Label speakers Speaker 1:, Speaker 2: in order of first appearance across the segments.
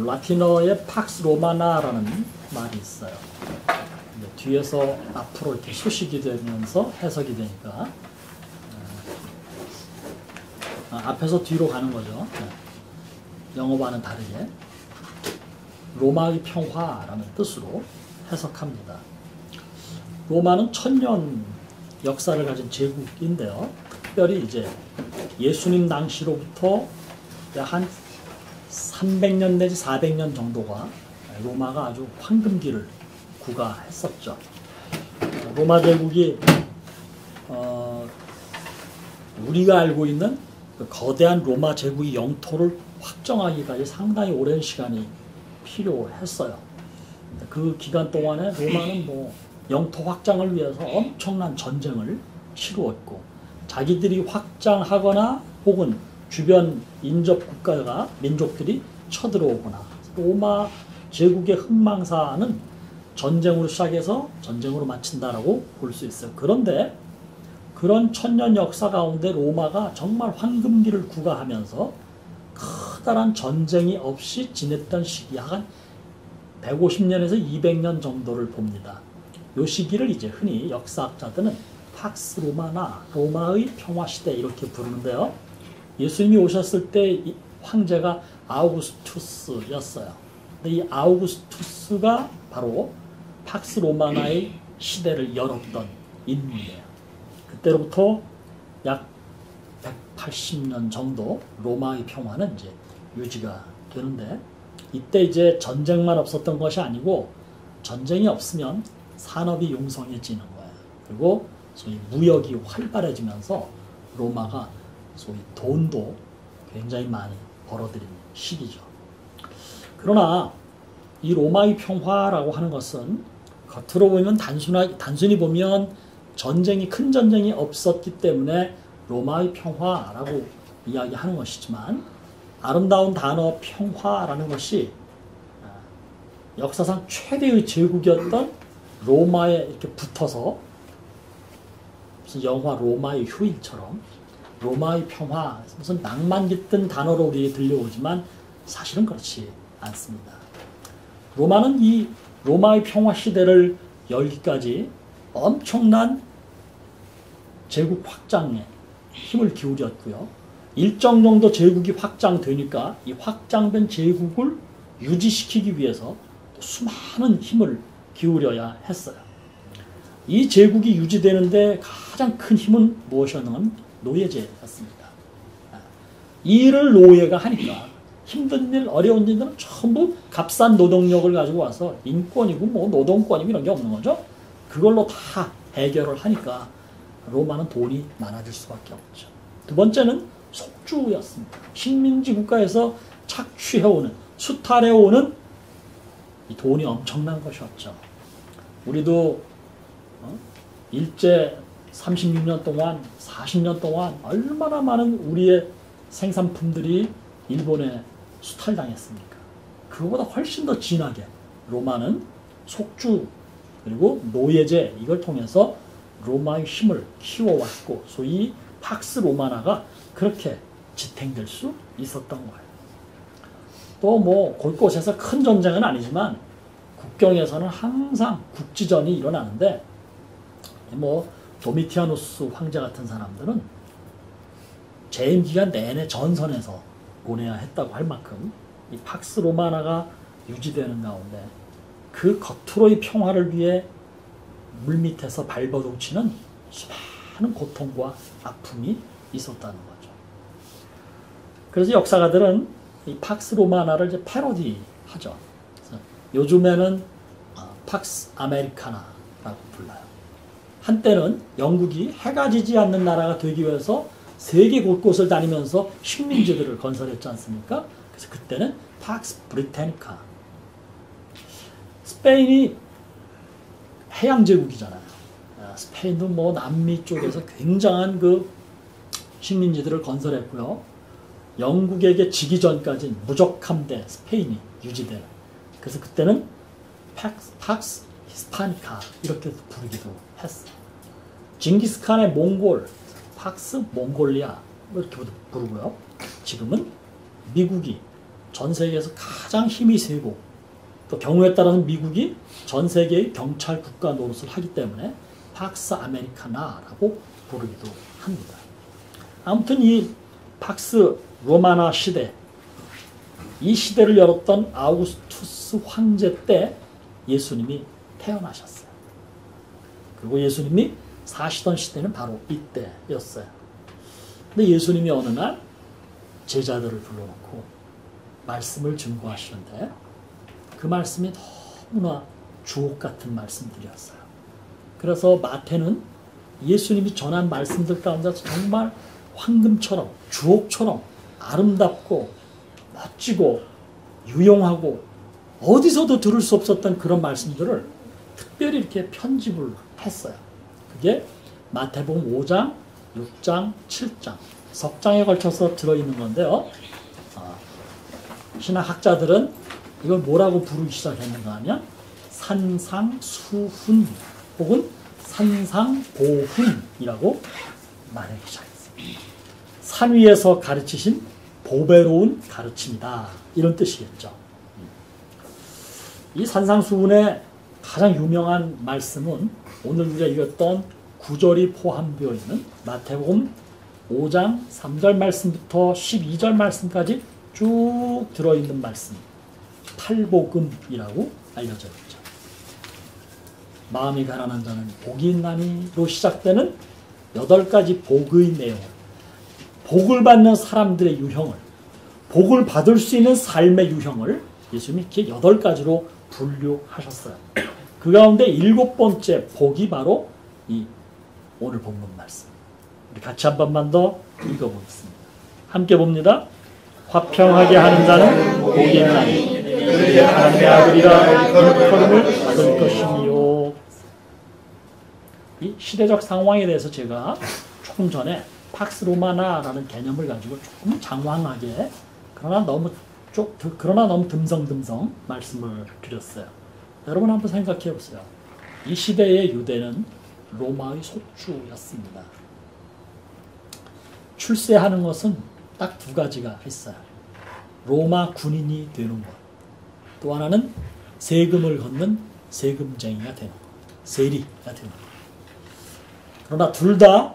Speaker 1: 라틴어에 팍스 로마나라는 말이 있어요. 뒤에서 앞으로 이렇게 수식이 되면서 해석이 되니까 앞에서 뒤로 가는 거죠. 영어와는 다르게 로마의 평화라는 뜻으로 해석합니다. 로마는 1000년 역사를 가진 제국인데요. 특별히 이제 예수님 당시로부터 약 한 300년 내지 400년 정도가 로마가 아주 황금기를 구가했었죠. 로마 제국이 우리가 알고 있는 그 거대한 로마 제국의 영토를 확정하기까지 상당히 오랜 시간이 필요했어요. 그 기간 동안에 로마는 뭐 영토 확장을 위해서 엄청난 전쟁을 치루었고, 자기들이 확장하거나 혹은 주변 인접 국가가 민족들이 쳐들어오거나, 로마 제국의 흥망사는 전쟁으로 시작해서 전쟁으로 마친다라고 볼 수 있어요. 그런데 그런 1000년 역사 가운데 로마가 정말 황금기를 구가하면서 커다란 전쟁이 없이 지냈던 시기가 한 150년에서 200년 정도를 봅니다. 이 시기를 이제 흔히 역사학자들은 팍스 로마나, 로마의 평화시대 이렇게 부르는데요. 예수님이 오셨을 때 황제가 아우구스투스였어요. 근데 이 아우구스투스가 바로 팍스 로마나의 시대를 열었던 인물이에요. 그때로부터 약 180년 정도 로마의 평화는 이제 유지가 되는데, 이때 이제 전쟁만 없었던 것이 아니고 전쟁이 없으면 산업이 용성해지는 거예요. 그리고 소위 무역이 활발해지면서 로마가 소위 돈도 굉장히 많이 벌어들이는 시기죠. 그러나 이 로마의 평화라고 하는 것은 겉으로 보면 단순히 보면 전쟁이, 큰 전쟁이 없었기 때문에 로마의 평화라고 이야기하는 것이지만, 아름다운 단어 평화라는 것이 역사상 최대의 제국이었던 로마에 이렇게 붙어서 무슨 영화 로마의 휴일처럼 로마의 평화, 무슨 낭만 깃든 단어로 우리에게 들려오지만 사실은 그렇지 않습니다. 로마는 이 로마의 평화 시대를 열기까지 엄청난 제국 확장에 힘을 기울였고요. 일정 정도 제국이 확장되니까 이 확장된 제국을 유지시키기 위해서 수많은 힘을 기울여야 했어요. 이 제국이 유지되는데 가장 큰 힘은 무엇이었냐면 노예제였습니다. 이 일을 노예가 하니까 힘든 일, 어려운 일들은 전부 값싼 노동력을 가지고 와서 인권이고 뭐 노동권이고 이런 게 없는 거죠. 그걸로 다 해결을 하니까 로마는 돈이 많아질 수밖에 없죠. 두 번째는 속주였습니다. 식민지 국가에서 착취해오는, 수탈해오는 이 돈이 엄청난 것이었죠. 우리도 일제 36년 동안, 40년 동안 얼마나 많은 우리의 생산품들이 일본에 수탈당했습니까? 그거보다 훨씬 더 진하게 로마는 속주 그리고 노예제, 이걸 통해서 로마의 힘을 키워왔고, 소위 팍스 로마나가 그렇게 지탱될 수 있었던 거예요. 또 뭐 곳곳에서 큰 전쟁은 아니지만 국경에서는 항상 국지전이 일어나는데, 뭐 도미티아누스 황제 같은 사람들은 재임 기간 내내 전선에서 보내야 했다고 할 만큼 이 팍스 로마나가 유지되는 가운데 그 겉으로의 평화를 위해 물밑에서 발버둥치는 수많은 고통과 아픔이 있었다는 거죠. 그래서 역사가들은 이 팍스 로마나를 이제 패러디하죠. 요즘에는 팍스 아메리카나라고 불러요. 한때는 영국이 해가 지지 않는 나라가 되기 위해서 세계 곳곳을 다니면서 식민지들을 건설했지 않습니까? 그래서 그때는 팍스 브리타니카. 스페인이 해양제국이잖아요. 스페인도 뭐 남미 쪽에서 굉장한 그 식민지들을 건설했고요. 영국에게 지기 전까지는 무적함대 스페인이 유지되는. 그래서 그때는 팍스 히스파니카 이렇게 부르기도 했어요. 징기스칸의 몽골, 팍스 몽골리아 이렇게 부르고요. 지금은 미국이 전 세계에서 가장 힘이 세고 또 경우에 따라서는 미국이 전 세계의 경찰 국가 노릇을 하기 때문에 팍스 아메리카나라고 부르기도 합니다. 아무튼 이 팍스 로마나 시대, 이 시대를 열었던 아우구스투스 황제 때 예수님이 태어나셨어요. 그리고 예수님이 사시던 시대는 바로 이때였어요. 근데 예수님이 어느 날 제자들을 불러놓고 말씀을 증거하시는데 그 말씀이 너무나 주옥 같은 말씀들이었어요. 그래서 마태는 예수님이 전한 말씀들 가운데서 정말 황금처럼 주옥처럼 아름답고 멋지고 유용하고 어디서도 들을 수 없었던 그런 말씀들을 특별히 이렇게 편집을 했어요. 그게 마태복음 5장, 6장, 7장 석 장에 걸쳐서 들어있는 건데요. 신학학자들은 이걸 뭐라고 부르기 시작했는가 하면 산상수훈 혹은 산상보훈이라고 말하기 시작했습니다. 산 위에서 가르치신 보배로운 가르침이다, 이런 뜻이겠죠. 이 산상수훈의 가장 유명한 말씀은 오늘 우리가 읽었던 9절이 포함되어 있는 마태복음 5장 3절 말씀부터 12절 말씀까지 쭉 들어있는 말씀, 팔복음이라고 알려져 있죠. 마음이 가난한 자는 복이 있나니로 시작되는 8가지 복의 내용을, 복을 받는 사람들의 유형을, 복을 받을 수 있는 삶의 유형을 예수님이 이렇게 8가지로 분류하셨어요. 그 가운데 7번째 복이 바로 이 오늘 본문 말씀. 우리 같이 한 번만 더 읽어보겠습니다. 함께 봅니다. 화평하게 하는 자는 복이 있나니 그들이 하나님의 아들이라 일컬음을 받을 것이니요. 이 시대적 상황에 대해서 제가 조금 전에 팍스 로마나라는 개념을 가지고 조금 장황하게 그러나 너무 듬성듬성 말씀을 드렸어요. 여러분 한번 생각해 보세요. 이 시대의 유대는 로마의 속주였습니다. 출세하는 것은 딱 2가지가 있어요. 로마 군인이 되는 것, 또 하나는 세금을 걷는 세금쟁이가 되는 것, 세리가 되는 것. 그러나 둘 다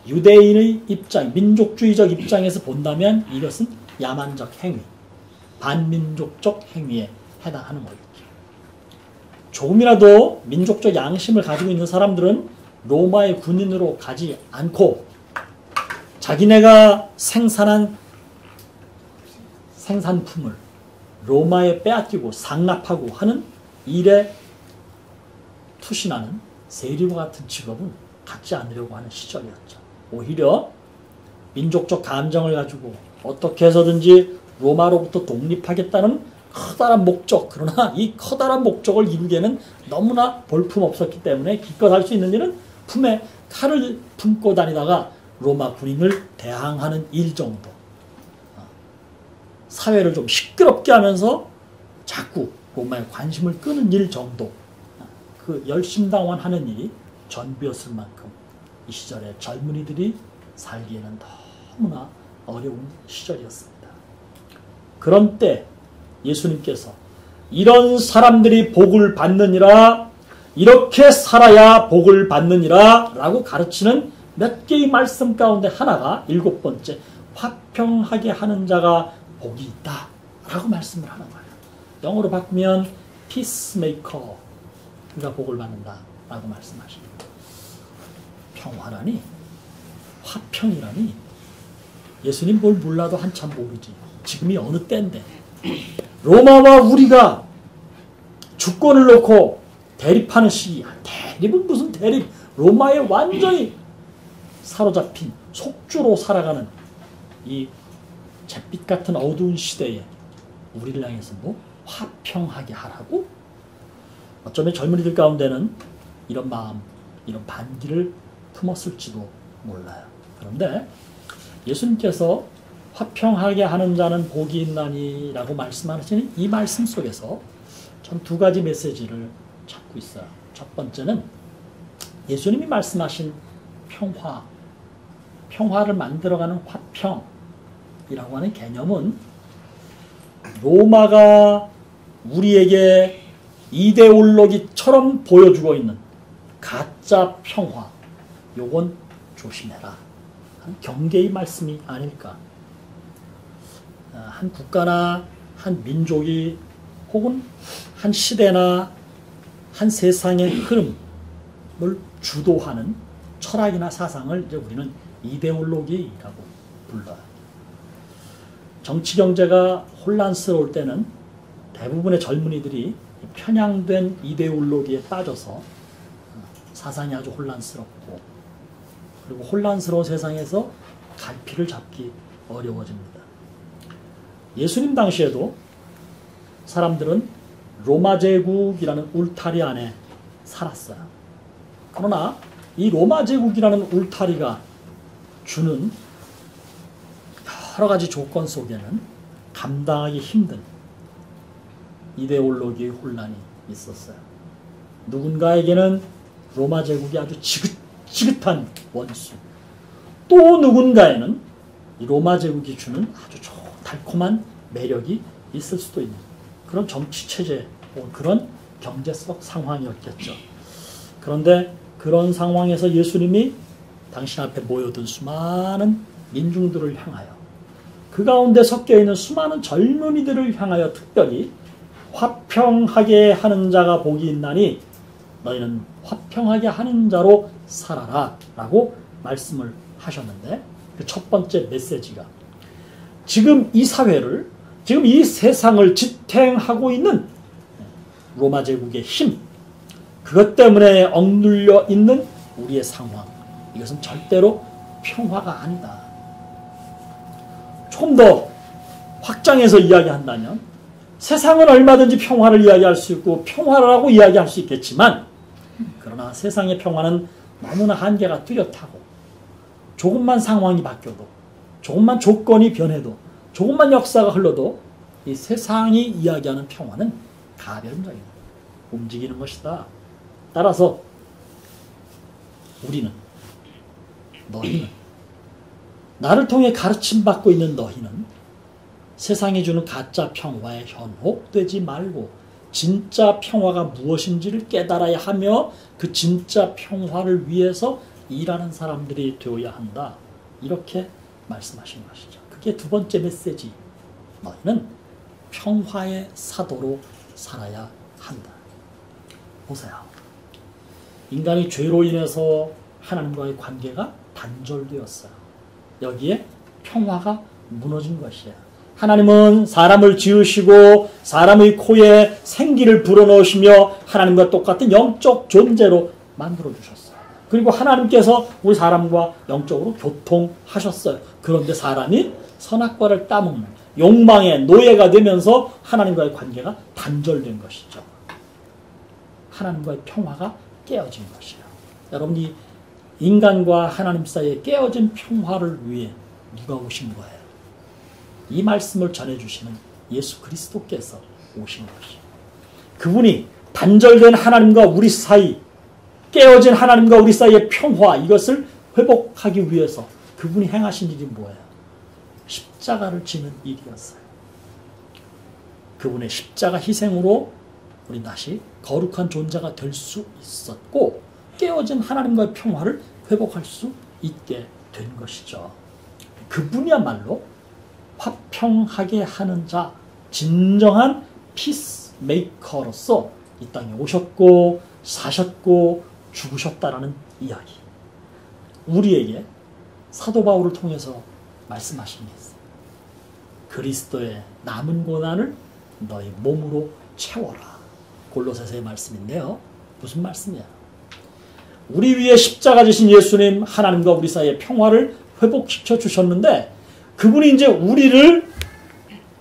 Speaker 1: 유대인의 입장, 민족주의적 입장에서 본다면 이것은 야만적 행위, 반민족적 행위에 해당하는 거겠죠. 조금이라도 민족적 양심을 가지고 있는 사람들은 로마의 군인으로 가지 않고 자기네가 생산한 생산품을 로마에 빼앗기고 상납하고 하는 일에 투신하는 세리와 같은 직업은 갖지 않으려고 하는 시절이었죠. 오히려 민족적 감정을 가지고 어떻게 해서든지 로마로부터 독립하겠다는 커다란 목적, 그러나 이 커다란 목적을 이루기에는 너무나 볼품없었기 때문에 기껏 할 수 있는 일은 품에 칼을 품고 다니다가 로마 군인을 대항하는 일 정도, 사회를 좀 시끄럽게 하면서 자꾸 로마에 관심을 끄는 일 정도, 그 열심당원하는 일이 전부였을 만큼 이 시절에 젊은이들이 살기에는 너무나 어려운 시절이었습니다. 그런 때 예수님께서 이런 사람들이 복을 받느니라, 이렇게 살아야 복을 받느니라 라고 가르치는 몇 개의 말씀 가운데 하나가 7번째, 화평하게 하는 자가 복이 있다 라고 말씀을 하는 거예요. 영어로 바꾸면 peacemaker가 복을 받는다 라고 말씀하십니다. 평화라니, 화평이라니, 예수님 뭘 몰라도 한참 모르지. 지금이 어느 때인데 로마와 우리가 주권을 놓고 대립하는 시기, 대립은 무슨 대립, 로마에 완전히 사로잡힌 속주로 살아가는 이 잿빛 같은 어두운 시대에 우리를 향해서 뭐 화평하게 하라고? 어쩌면 젊은이들 가운데는 이런 마음, 이런 반기를 품었을지도 몰라요. 그런데 예수님께서 화평하게 하는 자는 복이 있나니 라고 말씀하시는 이 말씀 속에서 전 2가지 메시지를 찾고 있어요. 첫 번째는 예수님이 말씀하신 평화를 만들어가는 화평이라고 하는 개념은 로마가 우리에게 이데올로기처럼 보여주고 있는 가짜 평화, 요건 조심해라 하는 경계의 말씀이 아닐까. 한 국가나 한 민족이 혹은 한 시대나 한 세상의 흐름을 주도하는 철학이나 사상을 이제 우리는 이데올로기라고 불러요. 정치 경제가 혼란스러울 때는 대부분의 젊은이들이 편향된 이데올로기에 빠져서 사상이 아주 혼란스럽고, 그리고 혼란스러운 세상에서 갈피를 잡기 어려워집니다. 예수님 당시에도 사람들은 로마 제국이라는 울타리 안에 살았어요. 그러나 이 로마 제국이라는 울타리가 주는 여러 가지 조건 속에는 감당하기 힘든 이데올로기의 혼란이 있었어요. 누군가에게는 로마 제국이 아주 지긋지긋한 원수, 또 누군가에는 이 로마 제국이 주는 아주 달콤한 매력이 있을 수도 있는 그런 정치체제 혹은 그런 경제적 상황이었겠죠. 그런데 그런 상황에서 예수님이 당신 앞에 모여든 수많은 민중들을 향하여, 그 가운데 섞여있는 수많은 젊은이들을 향하여 특별히 화평하게 하는 자가 복이 있나니 너희는 화평하게 하는 자로 살아라 라고 말씀을 하셨는데, 그 첫 번째 메시지가 지금 이 사회를, 지금 이 세상을 지탱하고 있는 로마 제국의 힘, 그것 때문에 억눌려 있는 우리의 상황, 이것은 절대로 평화가 아니다. 조금 더 확장해서 이야기한다면 세상은 얼마든지 평화를 이야기할 수 있고 평화라고 이야기할 수 있겠지만, 그러나 세상의 평화는 너무나 한계가 뚜렷하고, 조금만 상황이 바뀌어도, 조금만 조건이 변해도, 조금만 역사가 흘러도 이 세상이 이야기하는 평화는 가변적인 움직이는 것이다. 따라서 우리는, 너희는, 나를 통해 가르침받고 있는 너희는 세상이 주는 가짜 평화에 현혹되지 말고 진짜 평화가 무엇인지를 깨달아야 하며 그 진짜 평화를 위해서 일하는 사람들이 되어야 한다. 이렇게 말씀하신 것이죠. 그게 두 번째 메시지. 너희는 평화의 사도로 살아야 한다. 보세요. 인간이 죄로 인해서 하나님과의 관계가 단절되었어요. 여기에 평화가 무너진 것이에요. 하나님은 사람을 지으시고 사람의 코에 생기를 불어넣으시며 하나님과 똑같은 영적 존재로 만들어주셨어요. 그리고 하나님께서 우리 사람과 영적으로 교통하셨어요. 그런데 사람이 선악과를 따먹는 욕망의 노예가 되면서 하나님과의 관계가 단절된 것이죠. 하나님과의 평화가 깨어진 것이에요. 여러분이 인간과 하나님 사이에 깨어진 평화를 위해 누가 오신 거예요? 이 말씀을 전해주시는 예수 그리스도께서 오신 것이에요. 그분이 단절된 하나님과 우리 사이, 깨어진 하나님과 우리 사이의 평화, 이것을 회복하기 위해서 그분이 행하신 일이 뭐예요? 십자가를 지는 일이었어요. 그분의 십자가 희생으로 우리 다시 거룩한 존재가 될 수 있었고, 깨어진 하나님과의 평화를 회복할 수 있게 된 것이죠. 그분이야말로 화평하게 하는 자, 진정한 피스메이커로서 이 땅에 오셨고 사셨고 죽으셨다라는 이야기, 우리에게 사도 바울을 통해서 말씀하신 게 있어요. 그리스도의 남은 고난을 너희 몸으로 채워라. 골로새서의 말씀인데요. 무슨 말씀이야? 우리 위에 십자가 지신 예수님, 하나님과 우리 사이의 평화를 회복시켜 주셨는데, 그분이 이제 우리를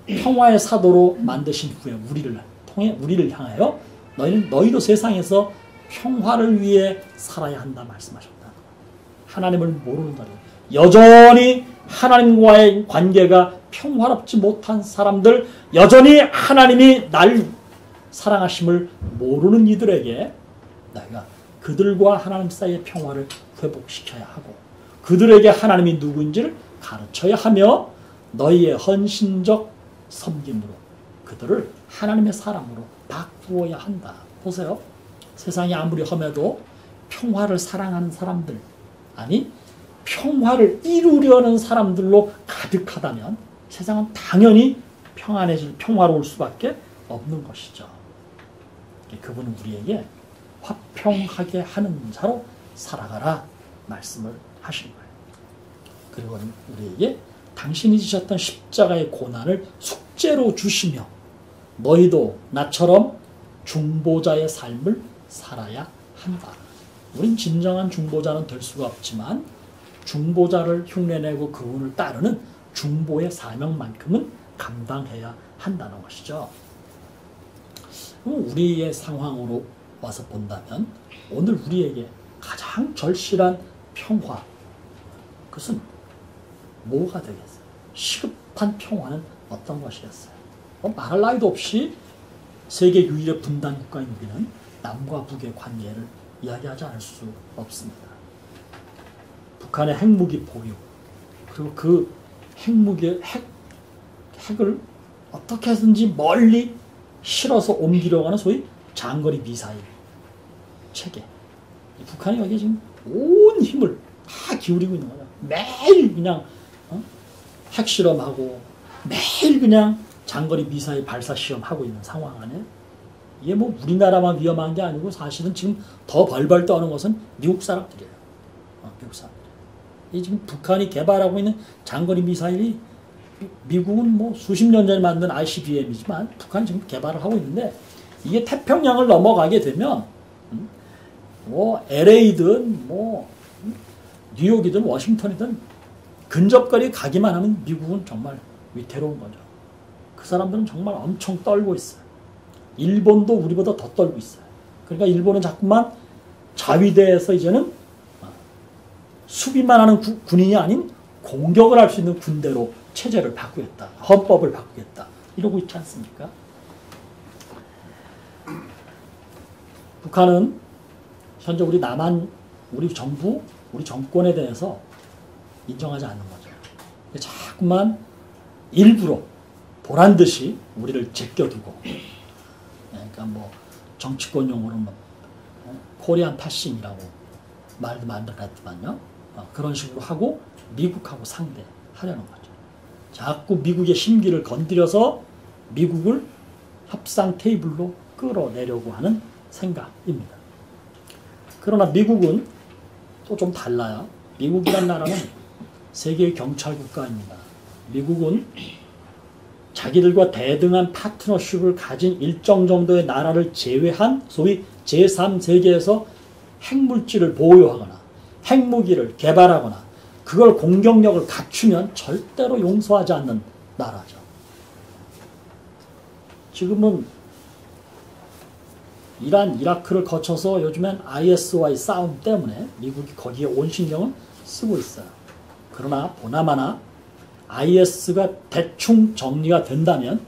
Speaker 1: 평화의 사도로 만드신 후에 우리를 통해, 우리를 향하여 너희도 세상에서 평화를 위해 살아야 한다 말씀하셨다. 하나님을 모르는 자들, 여전히 하나님과의 관계가 평화롭지 못한 사람들, 여전히 하나님이 날 사랑하심을 모르는 이들에게 내가 그들과 하나님 사이의 평화를 회복시켜야 하고, 그들에게 하나님이 누구인지를 가르쳐야 하며, 너희의 헌신적 섬김으로 그들을 하나님의 사랑으로 바꾸어야 한다. 보세요. 세상이 아무리 험해도 평화를 사랑하는 사람들, 아니 평화를 이루려는 사람들로 가득하다면 세상은 당연히 평화로울 수밖에 없는 것이죠. 그분은 우리에게 화평하게 하는 자로 살아가라 말씀을 하신 거예요. 그리고 우리에게 당신이 지셨던 십자가의 고난을 숙제로 주시며 너희도 나처럼 중보자의 삶을 살아야 한다. 우린 진정한 중보자는 될 수가 없지만 중보자를 흉내내고 그분을 따르는 중보의 사명만큼은 감당해야 한다는 것이죠. 우리의 상황으로 와서 본다면 오늘 우리에게 가장 절실한 평화, 그것은 뭐가 되겠어요? 시급한 평화는 어떤 것이겠어요? 말할 나위도 없이 세계 유일의 분단 국가인 우리는 남과 북의 관계를 이야기하지 않을 수 없습니다. 북한의 핵무기 보유, 그리고 그 핵을 어떻게 해서든지 멀리 실어서 옮기려고 하는 소위 장거리 미사일 체계. 북한이 여기에 지금 온 힘을 다 기울이고 있는 거죠. 매일 그냥 핵실험하고 매일 그냥 장거리 미사일 발사 시험하고 있는 상황 안에 이게 뭐 우리나라만 위험한 게 아니고 사실은 지금 더 벌벌 떠는 것은 미국 사람들이에요. 미국 사람들. 이 지금 북한이 개발하고 있는 장거리 미사일이 미국은 뭐 수십 년 전에 만든 ICBM이지만 북한이 지금 개발을 하고 있는데 이게 태평양을 넘어가게 되면 뭐 LA든 뭐 뉴욕이든 워싱턴이든 근접거리 가기만 하면 미국은 정말 위태로운 거죠. 그 사람들은 정말 엄청 떨고 있어요. 일본도 우리보다 더 떨고 있어요. 그러니까 일본은 자꾸만 자위대에서 이제는 수비만 하는 군인이 아닌 공격을 할 수 있는 군대로 체제를 바꾸겠다. 헌법을 바꾸겠다. 이러고 있지 않습니까? 북한은 현재 우리 정부, 우리 정권에 대해서 인정하지 않는 거죠. 자꾸만 일부러 보란듯이 우리를 제껴두고, 그러니까 뭐 정치권 용어로는 코리안 파싱이라고 말도 만들었지만요. 그런 식으로 하고 미국하고 상대하려는 거죠. 자꾸 미국의 심기를 건드려서 미국을 협상 테이블로 끌어내려고 하는 생각입니다. 그러나 미국은 또 좀 달라요. 미국이란 나라는 세계의 경찰 국가입니다. 미국은 자기들과 대등한 파트너십을 가진 일정 정도의 나라를 제외한 소위 제3세계에서 핵물질을 보유하거나 핵무기를 개발하거나 그걸 공격력을 갖추면 절대로 용서하지 않는 나라죠. 지금은 이란, 이라크를 거쳐서 요즘엔 IS와의 싸움 때문에 미국이 거기에 온 신경을 쓰고 있어요. 그러나 보나마나 IS가 대충 정리가 된다면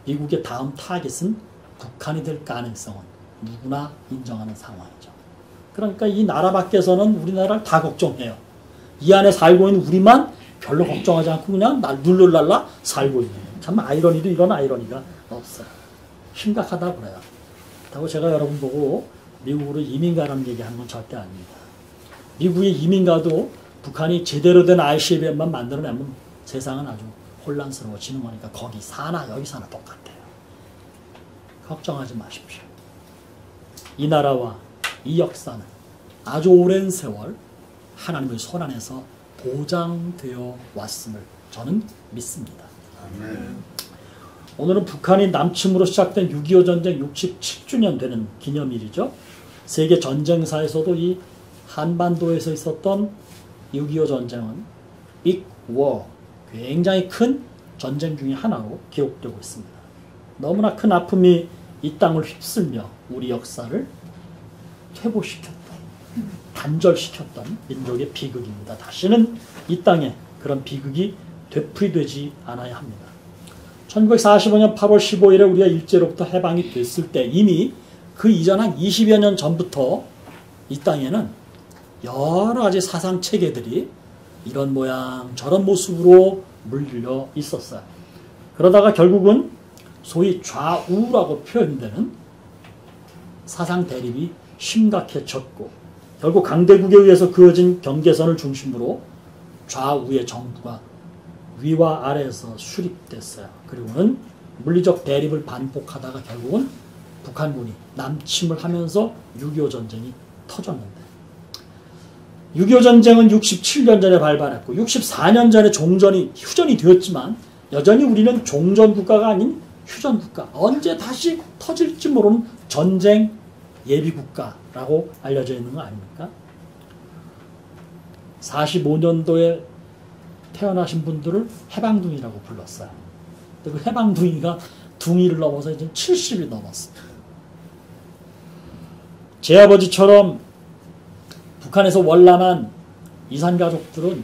Speaker 1: 미국의 다음 타깃은 북한이 될 가능성은 누구나 인정하는 상황이죠. 그러니까 이 나라 밖에서는 우리나라를 다 걱정해요. 이 안에 살고 있는 우리만 별로 걱정하지 않고 그냥 눌러날라 살고 있는 거예요. 참 아이러니도 이런 아이러니가 없어요. 심각하다고 그래요. 그렇다고 제가 여러분 보고 미국으로 이민 가라는 얘기하는 건 절대 아닙니다. 미국이 이민 가도 북한이 제대로 된 ICBM만 만들어내면 세상은 아주 혼란스러워지는 거니까 거기 사나 여기 사나 똑같아요. 걱정하지 마십시오. 이 나라와 이 역사는 아주 오랜 세월 하나님의 손 안에서 보장되어 왔음을 저는 믿습니다. 오늘은 북한이 남침으로 시작된 6.25 전쟁 67주년 되는 기념일이죠. 세계 전쟁사에서도 이 한반도에서 있었던 6.25 전쟁은 빅 워, 굉장히 큰 전쟁 중에 하나로 기록되고 있습니다. 너무나 큰 아픔이 이 땅을 휩쓸며 우리 역사를 퇴보시켰던, 단절시켰던 민족의 비극입니다. 다시는 이 땅에 그런 비극이 되풀이되지 않아야 합니다. 1945년 8월 15일에 우리가 일제로부터 해방이 됐을 때 이미 그 이전 한 20여 년 전부터 이 땅에는 여러 가지 사상 체계들이 이런 모양 저런 모습으로 물들여 있었어요. 그러다가 결국은 소위 좌우라고 표현되는 사상 대립이 심각해졌고 결국 강대국에 의해서 그어진 경계선을 중심으로 좌우의 정부가 위와 아래에서 수립됐어요. 그리고는 물리적 대립을 반복하다가 결국은 북한군이 남침을 하면서 6.25 전쟁이 터졌는데 6.25 전쟁은 67년 전에 발발했고 64년 전에 휴전이 되었지만 여전히 우리는 종전 국가가 아닌 휴전 국가, 언제 다시 터질지 모르는 전쟁 예비 국가라고 알려져 있는 거 아닙니까? 45년도에 태어나신 분들을 해방둥이라고 불렀어요. 그 해방둥이가 둥이를 넘어서 이제 70이 넘었습니다. 제 아버지처럼 북한에서 월남한 이산가족들은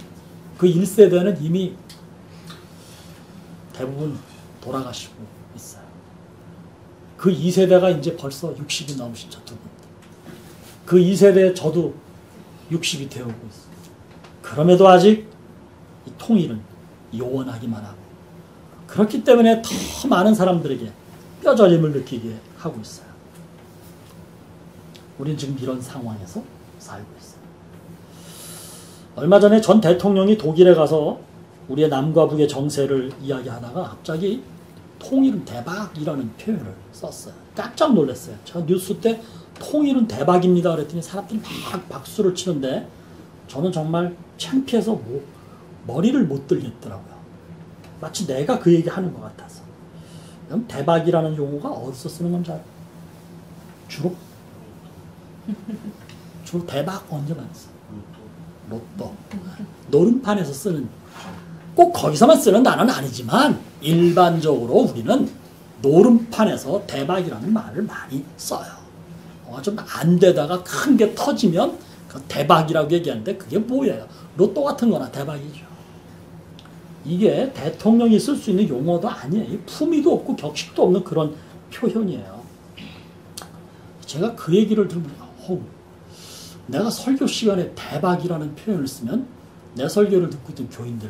Speaker 1: 그 1세대는 이미 대부분 돌아가시고 있어요. 그 2세대가 이제 벌써 60이 넘으신 저 두 분. 그 2세대 저도 60이 되어오고 있어요. 그럼에도 아직 이 통일은 요원하기만 하고 그렇기 때문에 더 많은 사람들에게 뼈저림을 느끼게 하고 있어요. 우리는 지금 이런 상황에서 살고 있어요. 얼마 전에 전 대통령이 독일에 가서 우리의 남과 북의 정세를 이야기하다가 갑자기 통일은 대박이라는 표현을 썼어요. 깜짝 놀랐어요. 제가 뉴스 때 통일은 대박입니다 그랬더니 사람들이 막 박수를 치는데 저는 정말 창피해서 머리를 못 들겠더라고요. 마치 내가 그 얘기 하는 것 같아서. 그럼 대박이라는 용어가 어디서 쓰는 건지 알아요? 주로 대박 언제 많이 써? 로또. 노름판에서 쓰는, 꼭 거기서만 쓰는 단어는 아니지만 일반적으로 우리는 노름판에서 대박이라는 말을 많이 써요. 좀 안 되다가 큰 게 터지면 그 대박이라고 얘기하는데 그게 뭐예요? 로또 같은 거나 대박이죠. 이게 대통령이 쓸 수 있는 용어도 아니에요. 품위도 없고 격식도 없는 그런 표현이에요. 제가 그 얘기를 들으면 내가 설교 시간에 대박이라는 표현을 쓰면 내 설교를 듣고 있던 교인들,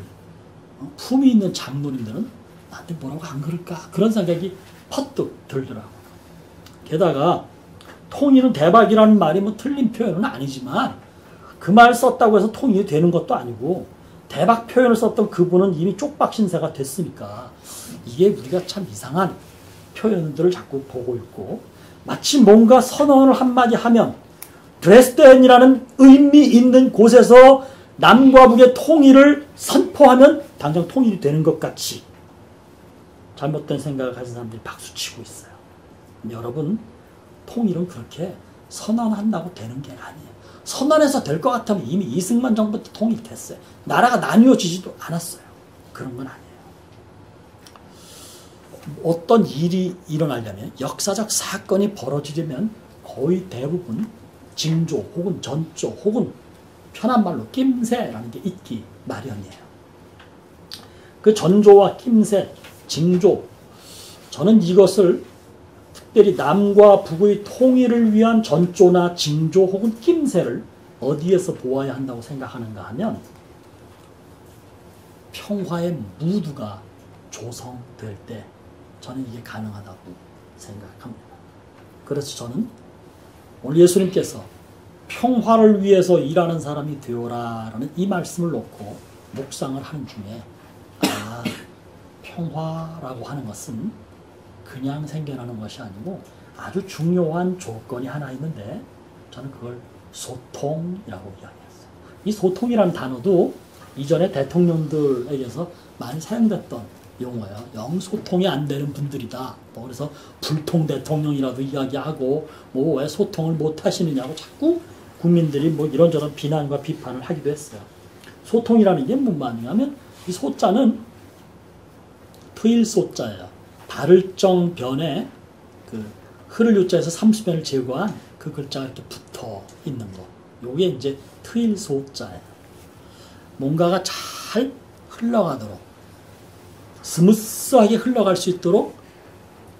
Speaker 1: 품위 있는 장로님들은 나한테 뭐라고 안 그럴까? 그런 생각이 퍼뜩 들더라고요. 게다가 통일은 대박이라는 말이 뭐 틀린 표현은 아니지만 그 말 썼다고 해서 통일이 되는 것도 아니고 대박 표현을 썼던 그분은 이미 쪽박 신세가 됐으니까 이게 우리가 참 이상한 표현들을 자꾸 보고 있고 마치 뭔가 선언을 한마디 하면 드레스덴이라는 의미 있는 곳에서 남과 북의 통일을 선포하면 당장 통일이 되는 것 같이 잘못된 생각을 가진 사람들이 박수치고 있어요. 여러분, 통일은 그렇게 선언한다고 되는 게 아니에요. 선언해서 될 것 같으면 이미 이승만 정부 때 통일됐어요. 나라가 나뉘어지지도 않았어요. 그런 건 아니에요. 어떤 일이 일어나려면, 역사적 사건이 벌어지려면 거의 대부분 징조 혹은 전조 혹은 편한 말로 낌새라는 게 있기 마련이에요. 그 전조와 낌새, 징조, 저는 이것을 특별히 남과 북의 통일을 위한 전조나 징조 혹은 낌새를 어디에서 보아야 한다고 생각하는가 하면 평화의 무드가 조성될 때 저는 이게 가능하다고 생각합니다. 그래서 저는 오늘 예수님께서 평화를 위해서 일하는 사람이 되어라라는 이 말씀을 놓고 묵상을 하는 중에 평화라고 하는 것은 그냥 생겨나는 것이 아니고 아주 중요한 조건이 하나 있는데 저는 그걸 소통이라고 이야기했어요. 이 소통이라는 단어도 이전에 대통령들에게서 많이 사용됐던 용어예요. 영 소통이 안 되는 분들이다. 그래서 불통 대통령이라도 이야기하고 왜 소통을 못 하시느냐고 자꾸 국민들이 이런저런 비난과 비판을 하기도 했어요. 소통이라는 게 뭔 말이냐면 이 소자는 트일 소자예요. 발을정 변에 그 흐를 요자에서 30변을 제거한 그 글자가 이렇게 붙어 있는 거. 요게 이제 트일 소자예요. 뭔가가 잘 흘러가도록 스무스하게 흘러갈 수 있도록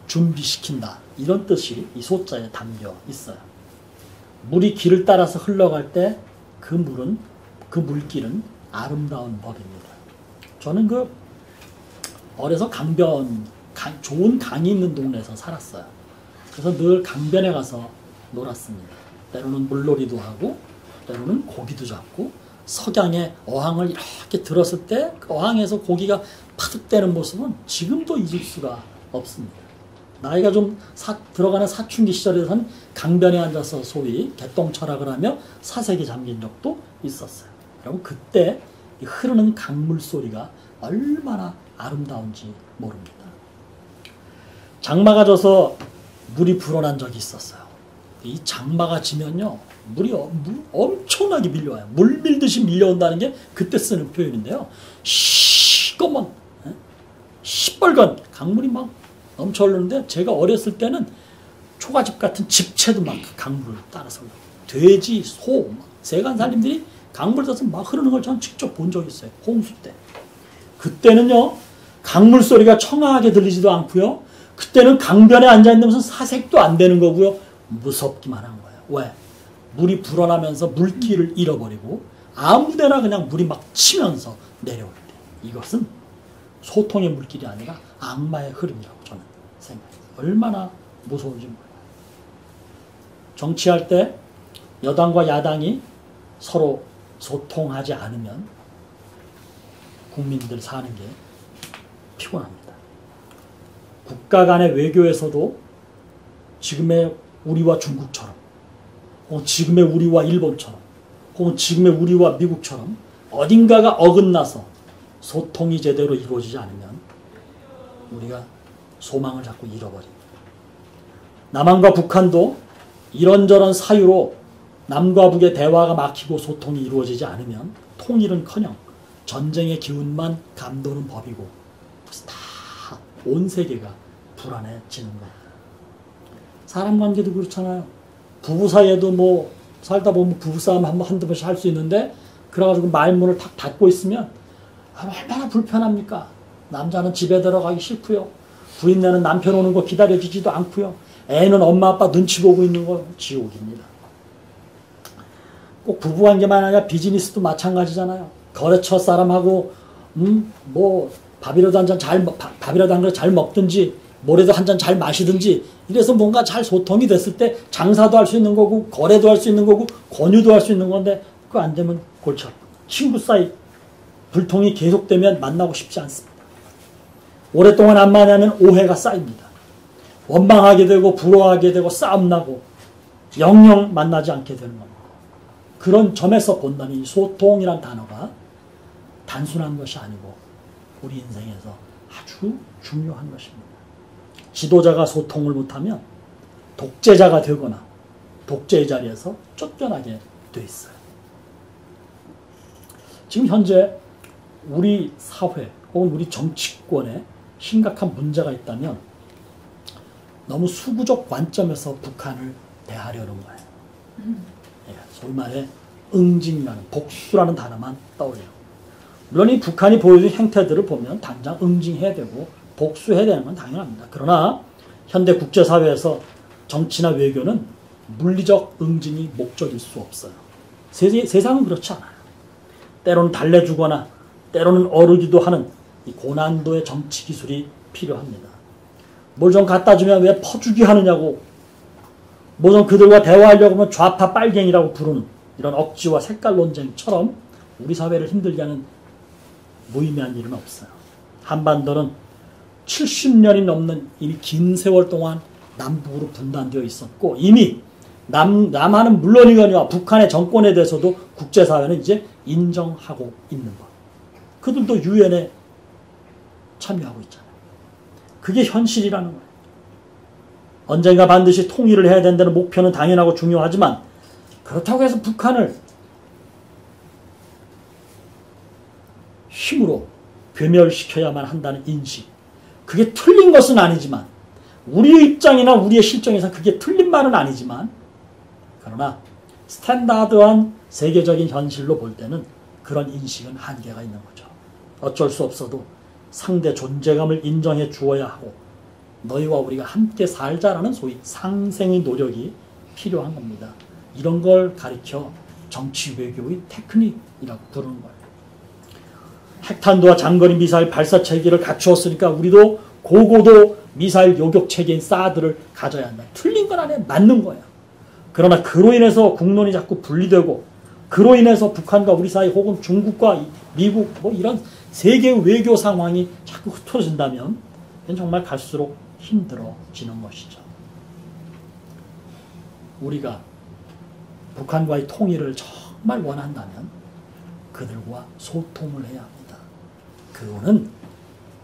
Speaker 1: 준비시킨다. 이런 뜻이 이 소자에 담겨 있어요. 물이 길을 따라서 흘러갈 때 그 물길은 아름다운 법입니다. 저는 어려서 강변 좋은 강이 있는 동네에서 살았어요. 그래서 늘 강변에 가서 놀았습니다. 때로는 물놀이도 하고 때로는 고기도 잡고 석양에 어항을 이렇게 들었을 때 그 어항에서 고기가 파득대는 모습은 지금도 잊을 수가 없습니다. 나이가 좀 들어가는 사춘기 시절에서는 강변에 앉아서 소위 개똥철학을 하며 사색에 잠긴 적도 있었어요. 여러분 그때 흐르는 강물 소리가 얼마나 아름다운지 모릅니다. 장마가 져서 물이 불어난 적이 있었어요. 이 장마가 지면요 물이 엄청나게 밀려와요. 물 밀듯이 밀려온다는 게 그때 쓰는 표현인데요. 시꺼먼 시뻘건 강물이 막 넘쳐 흐르는데 제가 어렸을 때는 초가집 같은 집채도 막 강물을 따라서 돼지, 소, 세간살림들이 강물 따라서 막 흐르는 걸 저는 직접 본 적이 있어요. 홍수 때. 그때는요 강물 소리가 청아하게 들리지도 않고요. 그때는 강변에 앉아있는 무슨 사색도 안 되는 거고요. 무섭기만 한 거예요. 왜? 물이 불어나면서 물길을 잃어버리고 아무데나 그냥 물이 막 치면서 내려올 때 이것은 소통의 물길이 아니라 악마의 흐름이라고 저는 생각해요. 얼마나 무서운지 몰라요. 정치할 때 여당과 야당이 서로 소통하지 않으면 국민들 사는 게 피곤합니다. 국가 간의 외교에서도 지금의 우리와 중국처럼 혹은 지금의 우리와 일본처럼 혹은 지금의 우리와 미국처럼 어딘가가 어긋나서 소통이 제대로 이루어지지 않으면 우리가 소망을 자꾸 잃어버립니다. 남한과 북한도 이런저런 사유로 남과 북의 대화가 막히고 소통이 이루어지지 않으면 통일은커녕 전쟁의 기운만 감도는 법이고 다 온 세계가 불안해지는 겁니다. 사람 관계도 그렇잖아요. 부부 사이에도 뭐 살다 보면 부부싸움 한두 번씩 할 수 있는데 그래가지고 말문을 탁 닫고 있으면 얼마나 불편합니까? 남자는 집에 들어가기 싫고요. 부인네는 남편 오는 거 기다려주지도 않고요. 애는 엄마 아빠 눈치 보고 있는 거 지옥입니다. 꼭 부부관계만 아니라 비즈니스도 마찬가지잖아요. 거래처 사람하고 뭐 밥이라도 한 그릇 잘 먹든지 뭐라도 한 잔 잘 마시든지 이래서 뭔가 잘 소통이 됐을 때 장사도 할 수 있는 거고 거래도 할 수 있는 거고 권유도 할 수 있는 건데 그거 안 되면 골치 아프고 친구 사이 불통이 계속되면 만나고 싶지 않습니다. 오랫동안 안 만나면 오해가 쌓입니다. 원망하게 되고 부러워하게 되고 싸움나고 영영 만나지 않게 되는 겁니다. 그런 점에서 본다면 이 소통이란 단어가 단순한 것이 아니고 우리 인생에서 아주 중요한 것입니다. 지도자가 소통을 못하면 독재자가 되거나 독재의 자리에서 쫓겨나게 돼 있어요. 지금 현재 우리 사회 혹은 우리 정치권에 심각한 문제가 있다면 너무 수구적 관점에서 북한을 대하려는 거예요. 소위 말해 응징이라는 복수라는 단어만 떠올려요. 물론 이 북한이 보여준 행태들을 보면 당장 응징해야 되고 복수해야 되는 건 당연합니다. 그러나 현대 국제사회에서 정치나 외교는 물리적 응징이 목적일 수 없어요. 세상은 그렇지 않아요. 때로는 달래주거나 때로는 어르기도 하는 이 고난도의 정치 기술이 필요합니다. 뭘 좀 갖다 주면 왜 퍼주기 하느냐고 뭐 좀 그들과 대화하려고 하면 좌파 빨갱이라고 부르는 이런 억지와 색깔 논쟁처럼 우리 사회를 힘들게 하는 무의미한 일은 없어요. 한반도는 70년이 넘는 이미 긴 세월 동안 남북으로 분단되어 있었고 이미 남한은 물론이거니와 북한의 정권에 대해서도 국제사회는 이제 인정하고 있는 것. 그들도 유엔에 참여하고 있잖아요. 그게 현실이라는 거예요. 언젠가 반드시 통일을 해야 된다는 목표는 당연하고 중요하지만 그렇다고 해서 북한을 힘으로 괴멸시켜야만 한다는 인식. 그게 틀린 것은 아니지만 우리의 입장이나 우리의 실정에서 그게 틀린 말은 아니지만 그러나 스탠다드한 세계적인 현실로 볼 때는 그런 인식은 한계가 있는 거죠. 어쩔 수 없어도 상대 존재감을 인정해 주어야 하고 너희와 우리가 함께 살자라는 소위 상생의 노력이 필요한 겁니다. 이런 걸 가리켜 정치 외교의 테크닉이라고 부르는 거예요. 핵탄두와 장거리 미사일 발사 체계를 갖추었으니까 우리도 고고도 미사일 요격 체계인 사드를 가져야 한다. 틀린 건 아니에요. 맞는 거예요. 그러나 그로 인해서 국론이 자꾸 분리되고 그로 인해서 북한과 우리 사이 혹은 중국과 미국 뭐 이런 세계 외교 상황이 자꾸 흐트러진다면 정말 갈수록 힘들어지는 것이죠. 우리가 북한과의 통일을 정말 원한다면 그들과 소통을 해야 합니다. 그거는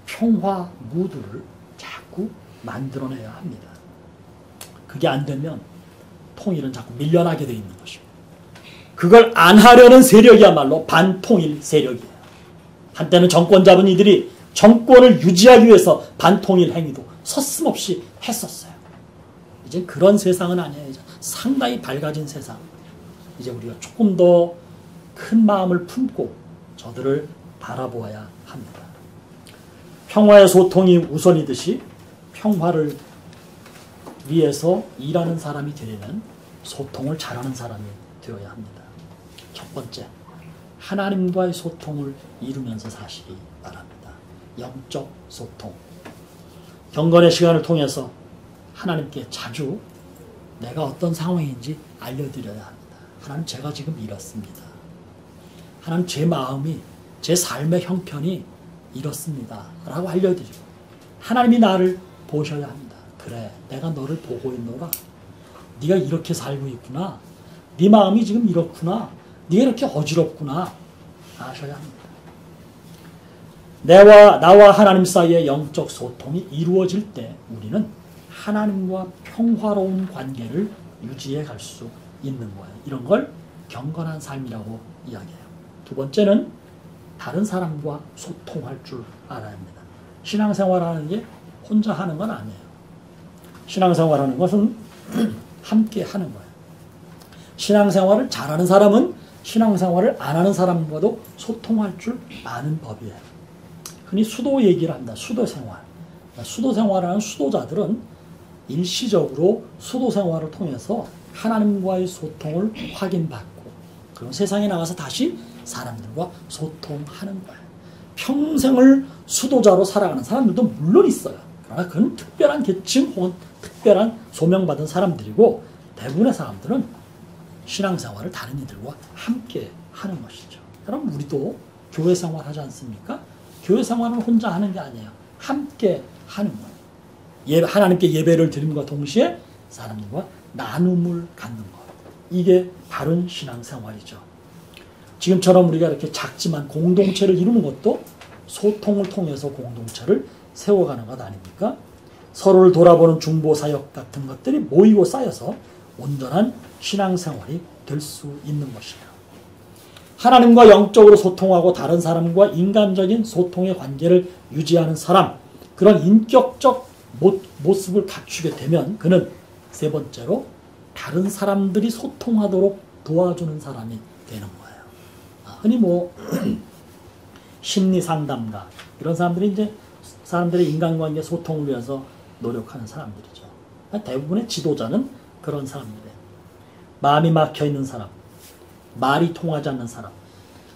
Speaker 1: 평화 무드를 자꾸 만들어내야 합니다. 그게 안 되면 통일은 자꾸 밀려나게 되어 있는 것입니다. 그걸 안 하려는 세력이야말로 반통일 세력이에요. 한때는 정권 잡은 이들이 정권을 유지하기 위해서 반통일 행위도 서슴없이 했었어요. 이제 그런 세상은 아니에요. 이제 상당히 밝아진 세상. 이제 우리가 조금 더 큰 마음을 품고 저들을 바라보아야 합니다. 평화의 소통이 우선이듯이 평화를 위해서 일하는 사람이 되려면 소통을 잘하는 사람이 되어야 합니다. 첫 번째, 하나님과의 소통을 이루면서 사시기 바랍니다. 영적 소통. 경건의 시간을 통해서 하나님께 자주 내가 어떤 상황인지 알려드려야 합니다. 하나님, 제가 지금 이렇습니다. 하나님, 제 마음이, 제 삶의 형편이 이렇습니다. 라고 알려드리고 하나님이 나를 보셔야 합니다. 그래, 내가 너를 보고 있노라. 네가 이렇게 살고 있구나. 네 마음이 지금 이렇구나. 네가 이렇게 어지럽구나. 아셔야 합니다. 나와 하나님 사이의 영적 소통이 이루어질 때 우리는 하나님과 평화로운 관계를 유지해 갈 수 있는 거예요. 이런 걸 경건한 삶이라고 이야기해요. 두 번째는 다른 사람과 소통할 줄 알아야 합니다. 신앙생활하는 게 혼자 하는 건 아니에요. 신앙생활하는 것은 함께 하는 거예요. 신앙생활을 잘하는 사람은 신앙생활을 안 하는 사람과도 소통할 줄 아는 법이에요. 흔히 수도 얘기를 합니다. 수도생활. 수도생활하는 수도자들은 일시적으로 수도생활을 통해서 하나님과의 소통을 확인받고 그럼 세상에 나가서 다시 사람들과 소통하는 거예요. 평생을 수도자로 살아가는 사람들도 물론 있어요. 그러나 그건 특별한 계층 혹은 특별한 소명받은 사람들이고 대부분의 사람들은 신앙생활을 다른 이들과 함께 하는 것이죠. 그럼 우리도 교회 생활 하지 않습니까? 교회 생활은 혼자 하는 게 아니에요. 함께 하는 거예요. 하나님께 예배를 드림과 동시에 사람들과 나눔을 갖는 것. 이게 바른 신앙생활이죠. 지금처럼 우리가 이렇게 작지만 공동체를 이루는 것도 소통을 통해서 공동체를 세워가는 것 아닙니까? 서로를 돌아보는 중보사역 같은 것들이 모이고 쌓여서 온전한 신앙생활이 될 수 있는 것이에요. 하나님과 영적으로 소통하고 다른 사람과 인간적인 소통의 관계를 유지하는 사람, 그런 인격적 모습을 갖추게 되면 그는 세 번째로 다른 사람들이 소통하도록 도와주는 사람이 되는 거예요. 흔히 심리 상담가 이런 사람들이 이제 사람들의 인간관계 소통을 위해서 노력하는 사람들이죠. 대부분의 지도자는 그런 사람들이에요. 마음이 막혀 있는 사람, 말이 통하지 않는 사람,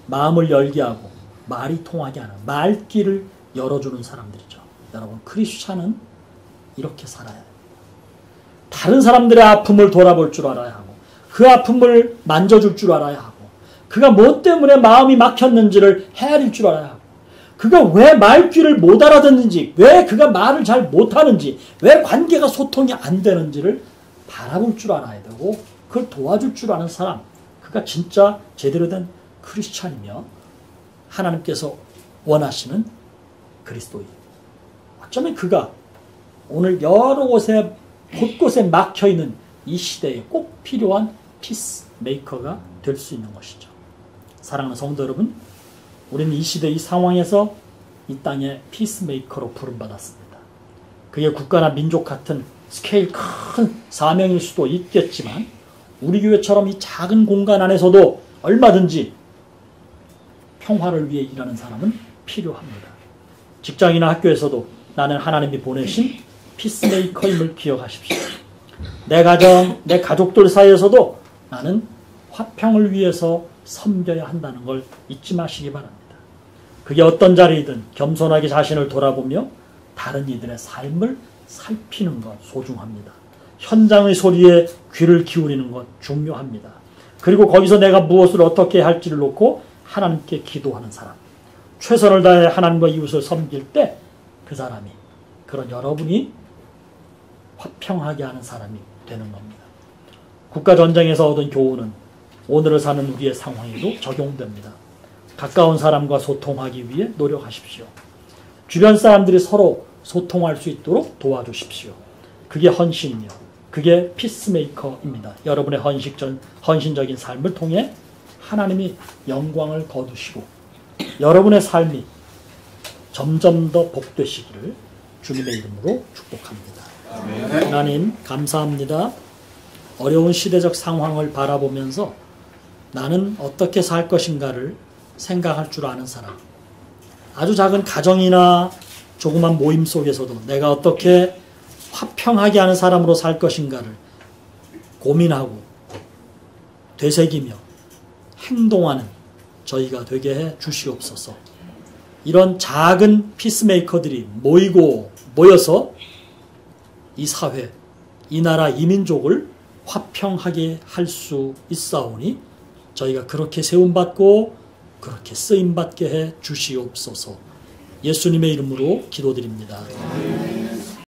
Speaker 1: 마음을 열게 하고 말이 통하게 하는 말귀를 열어주는 사람들이죠. 여러분, 크리스찬은 이렇게 살아야 해요. 다른 사람들의 아픔을 돌아볼 줄 알아야 하고 그 아픔을 만져줄 줄 알아야 하고 그가 뭐 때문에 마음이 막혔는지를 헤아릴 줄 알아야 하고 그가 왜 말귀를 못 알아듣는지, 왜 그가 말을 잘 못하는지, 왜 관계가 소통이 안 되는지를 바라볼 줄 알아야 되고 그걸 도와줄 줄 아는 사람, 그가 진짜 제대로 된 크리스찬이며 하나님께서 원하시는 그리스도인. 어쩌면 그가 오늘 여러 곳곳에 막혀있는 이 시대에 꼭 필요한 피스메이커가 될 수 있는 것이죠. 사랑하는 성도 여러분, 우리는 이 시대 이 상황에서 이 땅의 피스메이커로 부름받았습니다. 그게 국가나 민족 같은 스케일 큰 사명일 수도 있겠지만 우리 교회처럼 이 작은 공간 안에서도 얼마든지 평화를 위해 일하는 사람은 필요합니다. 직장이나 학교에서도 나는 하나님이 보내신 피스메이커임을 기억하십시오. 내 가정, 내 가족들 사이에서도 나는 화평을 위해서 섬겨야 한다는 걸 잊지 마시기 바랍니다. 그게 어떤 자리이든 겸손하게 자신을 돌아보며 다른 이들의 삶을 살피는 것 소중합니다. 현장의 소리에 귀를 기울이는 것 중요합니다. 그리고 거기서 내가 무엇을 어떻게 할지를 놓고 하나님께 기도하는 사람, 최선을 다해 하나님과 이웃을 섬길 때 그 사람이, 그런 여러분이 화평하게 하는 사람이 되는 겁니다. 국가전쟁에서 얻은 교훈은 오늘을 사는 우리의 상황에도 적용됩니다. 가까운 사람과 소통하기 위해 노력하십시오. 주변 사람들이 서로 소통할 수 있도록 도와주십시오. 그게 헌신이며 그게 피스메이커입니다. 여러분의 헌신적인 삶을 통해 하나님이 영광을 거두시고 여러분의 삶이 점점 더 복되시기를 주님의 이름으로 축복합니다. 아멘. 하나님 감사합니다. 어려운 시대적 상황을 바라보면서 나는 어떻게 살 것인가를 생각할 줄 아는 사람, 아주 작은 가정이나 조그만 모임 속에서도 내가 어떻게 화평하게 하는 사람으로 살 것인가를 고민하고 되새기며 행동하는 저희가 되게 해 주시옵소서. 이런 작은 피스메이커들이 모여서 이 사회, 이 나라, 이 민족을 화평하게 할 수 있사오니 저희가 그렇게 세움받고 그렇게 쓰임받게 해 주시옵소서. 예수님의 이름으로 기도드립니다.